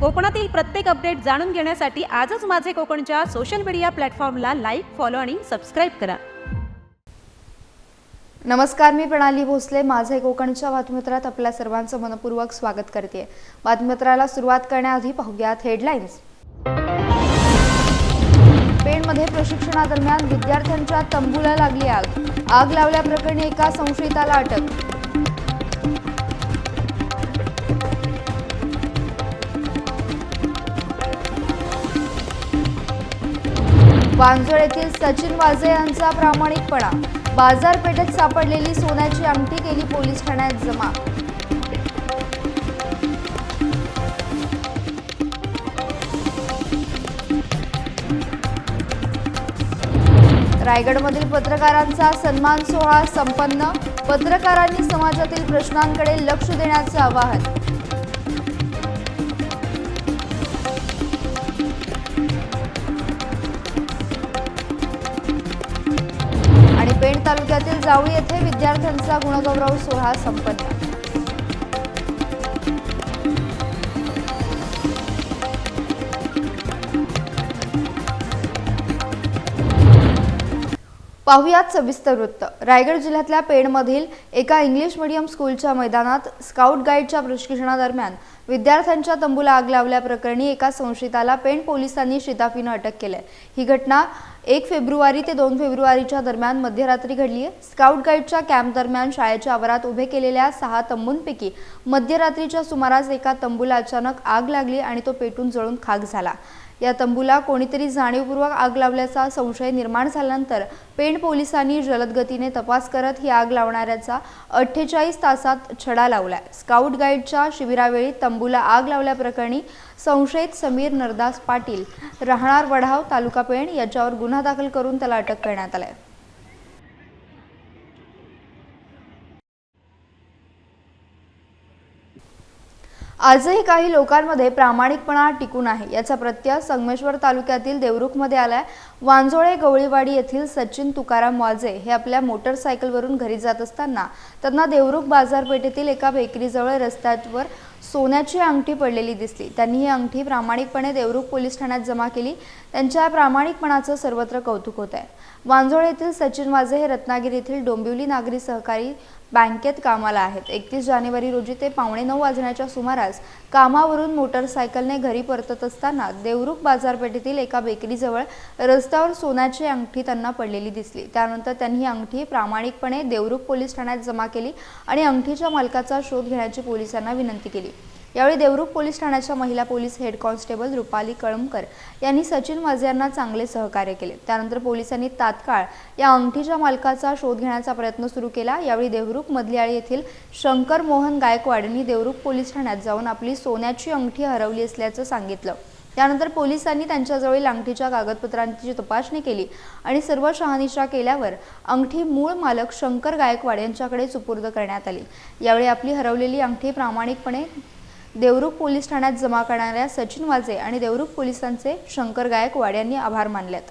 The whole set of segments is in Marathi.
कोकणातील प्रत्येक अपडेट जाणून घेण्यासाठी आजच माझे कोकणच्या सोशल मीडिया प्लॅटफॉर्मला लाईक, फॉलो आणि सबस्क्राईब करा. नमस्कार, मी प्रणाली भोसले. माझे कोकणच्या बातमीपत्रात आपल्या सर्वांचं मनपूर्वक स्वागत करते. बातमीपत्राला सुरुवात करण्याआधी पाहूयात हेडलाईन्स. पेणमध्ये प्रशिक्षणादरम्यान विद्यार्थ्यांच्या तंबूला लागली आग. आग लावल्याप्रकरणी एका संशयिताला अटक. वांजळ येथील सचिन वाजे यांचा प्रामाणिकपणा. बाजारपेठेत सापडलेली सोन्याची अंगठी केली पोलीस ठाण्यात जमा. रायगडमधील पत्रकारांचा सन्मान सोहळा संपन्न. पत्रकारांनी समाजातील प्रश्नांकडे लक्ष देण्याचे आवाहन. आणि पेण तालुक्यातील जावळी येथे विद्यार्थ्यांचा गुणगौरव सोहळा संपन्न. पाहुयात सविस्तर वृत्त. रायगड जिल्ह्यातल्या पेणमधील एका इंग्लिश मीडियम स्कूलच्या मैदानात स्काउट गाईडच्या प्रशिक्षणादरम्यान विद्यार्थ्यांच्या तंबूला आग लावल्याप्रकरणी एका संशयिताला पेण पोलिसांनी शिताफीनं अटक केली. ही घटना 1 फेब्रुवारी ते 2 फेब्रुवारीच्या दरम्यान मध्यरात्री घडली आहे. स्काउट गाईडच्या कॅम्प दरम्यान शाळेच्या आवारात उभे केलेल्या 6 तंबूंपैकी मध्यरात्रीच्या सुमारास एका तंबूला अचानक आग लागली आणि तो पेटून जळून खाक झाला. या तंबूला कोणीतरी जाणीवपूर्वक आग लावल्याचा संशय निर्माण झाल्यानंतर पेण पोलिसांनी जलद गतीने तपास करत ही आग लावणाऱ्याचा 48 तासात छडा लावलाय. स्काउट गाईडच्या शिबिरावेळी तंबूला आग लावल्याप्रकरणी संशयित समीर नरदास पाटील, राहणार वढाव, तालुका पेण याच्यावर गुन्हा दाखल करून त्याला अटक करण्यात आली. आजही काही लोकांमध्ये प्रामाणिकपणा टिकून आहे याचा प्रत्यय संगमेश्वर तालुक्यातील देवरुखमध्ये आलाय. वांजोळे गवळीवाडी येथील सचिन तुकाराम वाजे हे आपल्या मोटरसायकलवरून घरी जात असताना त्यांना देवरुख बाजारपेठेतील एका बेकरीजवळ रस्त्यावर सोन्याची अंगठी पडलेली दिसली. त्यांनी ही अंगठी प्रामाणिकपणे देवरुख पोलीस ठाण्यात जमा केली. त्यांच्या प्रामाणिकपणाचं सर्वत्र कौतुक होत आहे. वांजोळे येथील सचिन वाजे हे रत्नागिरी येथील डोंबिवली नागरी सहकारी बँकेत कामाला आहेत. 31 जानेवारी रोजी ते 8:45 वाजण्याच्या सुमारास कामावरून मोटरसायकलने घरी परतत असताना देवरुख बाजारपेठेतील एका बेकरीजवळ रस्त्यावर सोन्याची अंगठी त्यांना पडलेली दिसली. त्यानंतर त्यांनी ही अंगठी प्रामाणिकपणे देवरुख पोलीस ठाण्यात जमा केली आणि अंगठीच्या मालकाचा शोध घेण्याची पोलिसांना विनंती केली. यावेळी देवरुख पोलीस ठाण्याच्या महिला police head constable Rupali Kalamkar यांनी सचिन वाजे यांना चांगले सहकार्य केले. त्यानंतर पोलिसांनी तात्काळ या अंगठीच्या मालकाचा शोध घेण्याचा प्रयत्न सुरू केला. यावेळी देवरुख मधल्याळी येथील शंकर मोहन गायकवाड यांनी देवरुख पोलीस ठाण्यात जाऊन आपली सोन्याची अंगठी हरवली असल्याचं सांगितलं. त्यानंतर पोलिसांनी त्यांच्याजवळील अंगठीच्या कागदपत्रांची तपासणी केली आणि सर्व शहानिशा केल्यावर अंगठी मूळ मालक शंकर गायकवाड यांच्याकडे सुपूर्द करण्यात आली. यावेळी आपली हरवलेली अंगठी प्रामाणिकपणे देवरुख पोलीस ठाण्यात जमा करणाऱ्या सचिन वाजे आणि देवरुख पोलिसांचे शंकर गायकवाड यांनी आभार मानलेत.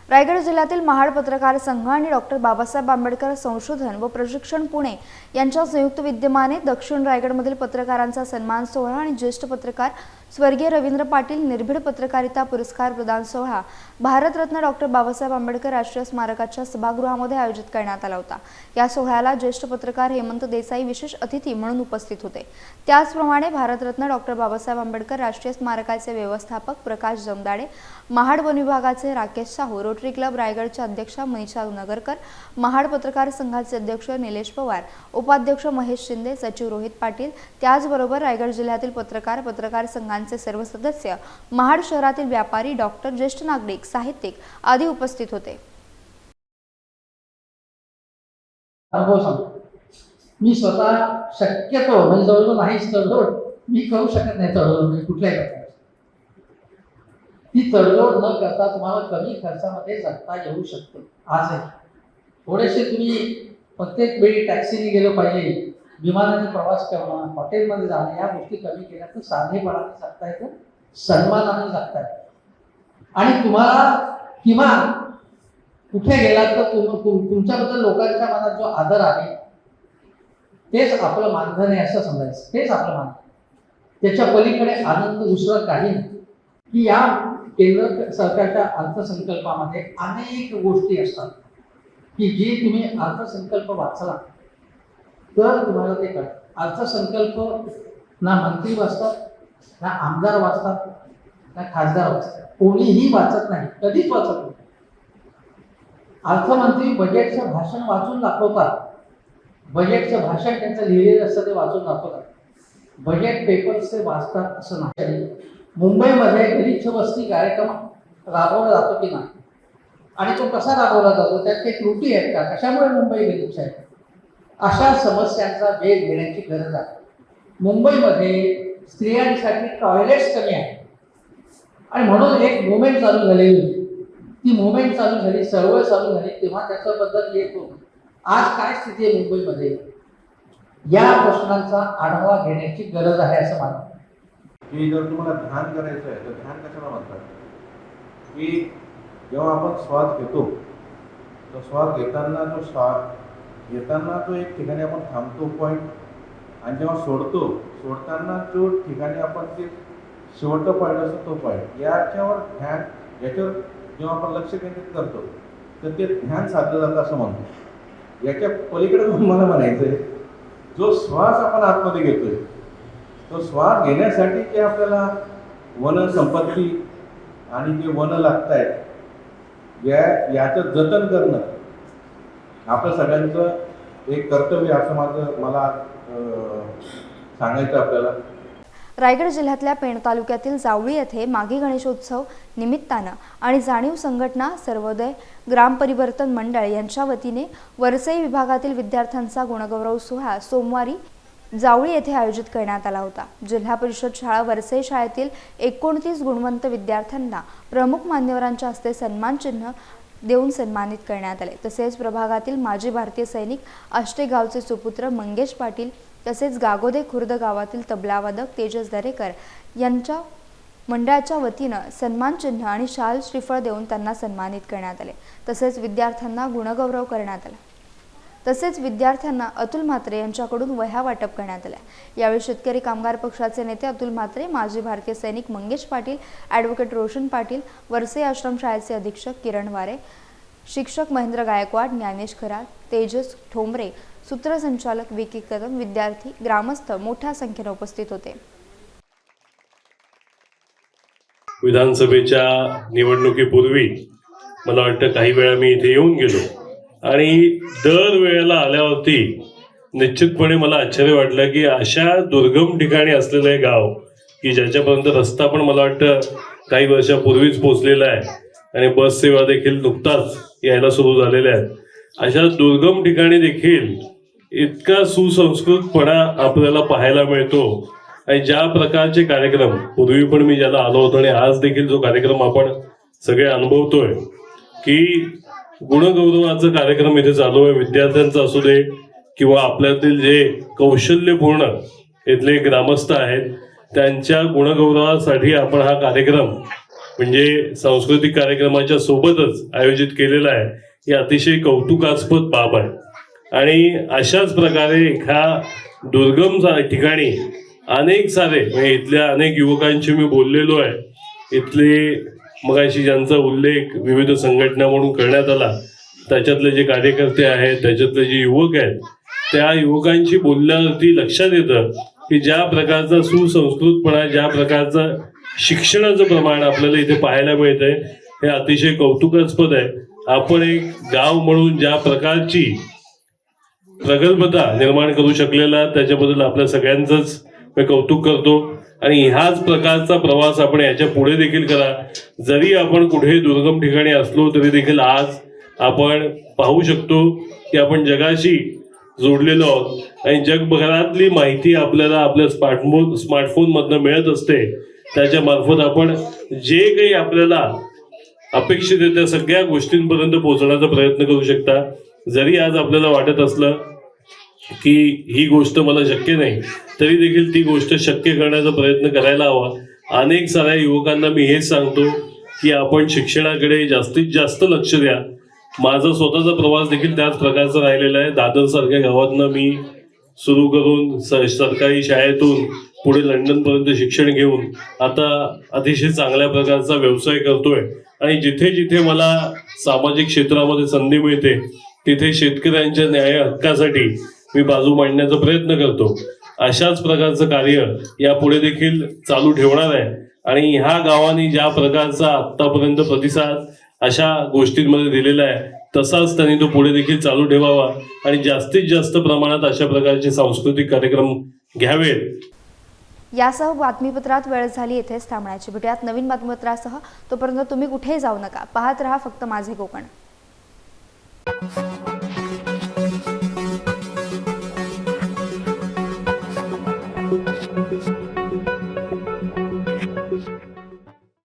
रायगड जिल्ह्यातील महाड पत्रकार संघ आणि डॉक्टर बाबासाहेब आंबेडकर संशोधन व प्रशिक्षण पुणे यांच्या संयुक्त विद्यमाने दक्षिण रायगडमधील पत्रकारांचा सन्मान सोहळा आणि ज्येष्ठ पत्रकार स्वर्गीय रवींद्र पाटील निर्भीड पत्रकारिता पुरस्कार प्रदान सोहळा भारतरत्न डॉक्टर बाबासाहेब आंबेडकर राष्ट्रीय स्मारकाच्या सभागृहामध्ये आयोजित करण्यात आला होता. या सोहळ्याला ज्येष्ठ पत्रकार हेमंत देसाई विशेष अतिथी म्हणून उपस्थित होते. त्याचप्रमाणे भारतरत्न डॉक्टर बाबासाहेब आंबेडकर राष्ट्रीय स्मारकाचे व्यवस्थापक प्रकाश जमदाडे, महाड वन विभागाचे राकेश साहू, रोटरी क्लब रायगडच्या अध्यक्षा मनीषा नगरकर, महाड पत्रकार संघाचे अध्यक्ष निलेश पवार, उपाध्यक्ष महेश शिंदे, सचिव रोहित पाटील, त्याचबरोबर रायगड जिल्ह्यातील पत्रकार संघांचे सर्व सदस्य, महाड शहरातील व्यापारी, डॉक्टर, ज्येष्ठ नागरिक, साहित्यिक आदी उपस्थित होते. मी स्वतः शक्यतो म्हणजे जवळजवळ नाहीच तडजोड मी करू शकत नाही. तडजोड म्हणजे कुठल्याही प्रकारची ती तडजोड न करता तुम्हाला कमी खर्चामध्ये जगता येऊ शकते. आजही थोडेसे तुम्ही प्रत्येक वेळी टॅक्सीने गेलो पाहिजे, विमानाने प्रवास करणं, हॉटेलमध्ये जाणं, या गोष्टी कमी केल्या तर साधेपणाने जगता येतं, सन्मानाने जगता येतं. आणि तुम्हाला किमान कुठे गेलात तर तुमच्याबद्दल लोकांच्या मनात जो आदर आहे तेच आपलं मानधन आहे असं समजायचं, तेच आपलं मानधन. त्याच्या पलीकडे आनंद दुसरं काही नाही. की या केंद्र सरकारच्या अर्थसंकल्पामध्ये अनेक गोष्टी असतात की जी तुम्ही अर्थसंकल्प वाचला तर तुम्हाला ते कळतं. अर्थसंकल्प ना मंत्री वाचतात, ना आमदार वाचतात, ना खासदार वाचतात, कोणीही वाचत नाही, कधीच वाचत नाही. अर्थमंत्री बजेटचं भाषण वाचून दाखवतात, बजेटचं भाषण त्यांचं लिहिलेलं असतं ते वाचून दाखवतात, बजेट पेपर्स ते वाचतात असं नाही. मुंबईमध्ये गरीब वस्ती कार्यक्रम राबवला जातो की नाही आणि तो कसा राबवला जातो, त्यात काही त्रुटी आहेत का, कशामुळे मुंबई गरीब आहे, अशा समस्यांचा वेध घेण्याची गरज आहे. मुंबईमध्ये स्त्रियांसाठी टॉयलेट्स कमी आहे आणि म्हणून एक मुवमेंट चालू झालेली होती. ती मुवमेंट चालू झाली, चळवळ चालू झाली, तेव्हा त्याच्याबद्दल येत होतं. आज काय स्थिती आहे मुंबईमध्ये, या प्रश्नांचा आढावा घेण्याची गरज आहे असं मला वाटतं. की जर तुम्हाला ध्यान करायचं आहे तर ध्यान कशाला म्हणतात की जेव्हा आपण श्वास घेतो तर श्वास घेताना तो श्वास घेताना तो एक ठिकाणी आपण थांबतो पॉईंट, आणि जेव्हा सोडताना जो ठिकाणी आपण ते शेवटचा पॉईंट असतो तो पॉईंट, याच्यावर ध्यान, याच्यावर जेव्हा आपण लक्ष केंद्रित करतो तर ते ध्यान साधलं जातं असं म्हणतो. याच्या पलीकडे मला म्हणायचं आहे, जो श्वास आपण आतमध्ये घेतोय तो श्वास घेण्यासाठी जे आपल्याला वन संपत्ती आणि जे वन लागत आहेत याचं जतन करणं आपलं सगळ्यांचं एक कर्तव्य असं मला सांगायचं आपल्याला. रायगड जिल्ह्यातल्या पेण तालुक्यातील जावळी येथे माघी गणेशोत्सव निमित्तानं आणि जाणीव संघटना सर्वोदय ग्रामपरिवर्तन मंडळ यांच्या वतीने वरसई विभागातील विद्यार्थ्यांचा गुणगौरव सोहळा सोमवारी जावळी येथे आयोजित करण्यात आला होता. जिल्हा परिषद शाळा वरसई शाळेतील 29 गुणवंत विद्यार्थ्यांना प्रमुख मान्यवरांच्या हस्ते सन्मान चिन्ह देऊन सन्मानित करण्यात आले. तसेच प्रभागातील माजी भारतीय सैनिक आष्टे गावचे सुपुत्र मंगेश पाटील तसेच गागोदे खुर्द गावातील तबलावादक तेजस दरेकर यांच्या मंडळाच्या वतीनं सन्मान चिन्ह आणि शाल श्रीफळ देऊन त्यांना सन्मानित करण्यात आले. तसेच विद्यार्थ्यांना गुणगौरव करण्यात आला. तसेच विद्यार्थ्यांना अतुल म्हात्रे यांच्याकडून वह्या वाटप करण्यात आल्या. यावेळी शेतकरी कामगार पक्षाचे नेते अतुल म्हात्रे, माजी भारतीय सैनिक मंगेश पाटील, ॲडव्होकेट रोशन पाटील, वरसई आश्रमशाळेचे अधीक्षक किरण वारे, शिक्षक महेंद्र गायकवाड, ज्ञानेश खरात, तेजस ठोंबरे, सूत्रसंचालक विकी कदम, विद्यार्थी, ग्रामस्थ मोठ्या संख्येने उपस्थित होते. विधानसभेच्या निवडणुकीपूर्वी मला वाटतं काही वेळा मी इथे येऊन गेलो आणि दर वेळेला आल्यावरती निश्चितपणे मला आश्चर्य वाटलं की अशा दुर्गम ठिकाणी असलेलं हे गाव की ज्याच्यापर्यंत रस्ता पण मला वाटतं काही वर्षापूर्वीच पोचलेला आहे आणि बस सेवा देखील नुकताच यायला सुरू झालेल्या आहेत. अशा दुर्गम ठिकाणी देखील इतका सुसंस्कृतपणा आपल्याला पाहायला मिळतो आणि ज्या प्रकारचे कार्यक्रम पूर्वी पण मी ज्याला आलो होतो आणि आज देखील जो कार्यक्रम आपण सगळे अनुभवतोय की गुणगौरवाचा कार्यक्रम इथे चालू आहे, विद्यार्थ्यांचा असू दे किंवा आपल्यातील जे कौशल्यपूर्ण इथले ग्रामस्थ आहेत त्यांच्या गुणगौरवासाठी आपण हा कार्यक्रम म्हणजे सांस्कृतिक कार्यक्रमाच्या सोबतच आयोजित केलेला आहे. ही अतिशय कौतुकास्पद बाब आहे आणि अशाच प्रकारे एका दुर्गम ठिकाणी अनेक सारे म्हणजे इथल्या अनेक युवकांशी मी बोललेलो आहे. इथले मगाशी ज्यांचा उल्लेख विविध संघटना म्हणून करण्यात आला त्याच्यातले जे कार्यकर्ते आहेत, त्याच्यातले जे युवक आहेत, त्या युवकांशी बोलल्यावरती लक्षात येतं की ज्या प्रकारचा सुसंस्कृतपणा, ज्या प्रकारचं शिक्षणाचं प्रमाण आपल्याला इथे पाहायला मिळतंय हे अतिशय कौतुकास्पद आहे. आपण एक गाव म्हणून ज्या प्रकारची प्रगल्भता निर्माण करू शकलेला त्याच्याबद्दल आपल्या सगळ्यांचंच मी कौतुक करतो आणि ह्याच प्रकारचा प्रवास आपण याच्या पुढे देखील करा. जरी आपण कुठे दुर्गम ठिकाणी असलो तरी देखील आज आपण पाहू शकतो की आपण जगाशी जोडलेलो आहोत आणि जगभरातली माहिती आपल्याला आपल्या स्मार्टफोन मधनं मिळत असते. त्याच्या मार्फत आपण जे काही आपल्याला अपेक्षित आहे त्या सगळ्या गोष्टींपर्यंत पोहोचण्याचा प्रयत्न करू शकता. जरी आज आपल्याला वाटत असलं की ही गोष्ट मला शक्य नाही तरी देखील ती गोष्ट शक्य करण्याचा प्रयत्न करायला हवा. अनेक साऱ्या युवकांना मी हेच सांगतो की आपण शिक्षणाकडे जास्तीत जास्त लक्ष द्या. माझा स्वतःचा प्रवास देखील त्याच प्रकारचा राहिलेला आहे. दादर सारख्या गावातनं मी सुरू करून सरकारी शाळेतून पुढे लंडनपर्यंत शिक्षण घेऊन आता अतिशय चांगल्या प्रकारचा व्यवसाय करतोय आणि जिथे जिथे मला सामाजिक क्षेत्रामध्ये संधी मिळते तिथे शेतकऱ्यांच्या न्याय हक्कासाठी मी बाजू मांडण्याचा प्रयत्न करतो. अशाच प्रकारचं कार्य यापुढे देखील चालू ठेवणार आहे आणि ह्या गावांनी ज्या प्रकारचा आतापर्यंत प्रतिसाद अशा गोष्टींमध्ये दिलेला आहे तसाच त्यांनी तो पुढे देखील चालू ठेवावा आणि जास्तीत जास्त प्रमाणात अशा प्रकारचे सांस्कृतिक कार्यक्रम घ्यावेत. यासह बातमीपत्रात वेळ झाली इथेच थांबण्याची. भेटूयात नवीन बातमीपत्रासह. तोपर्यंत तुम्ही कुठेही जाऊ नका. पाहत रहा फक्त माझे कोकण.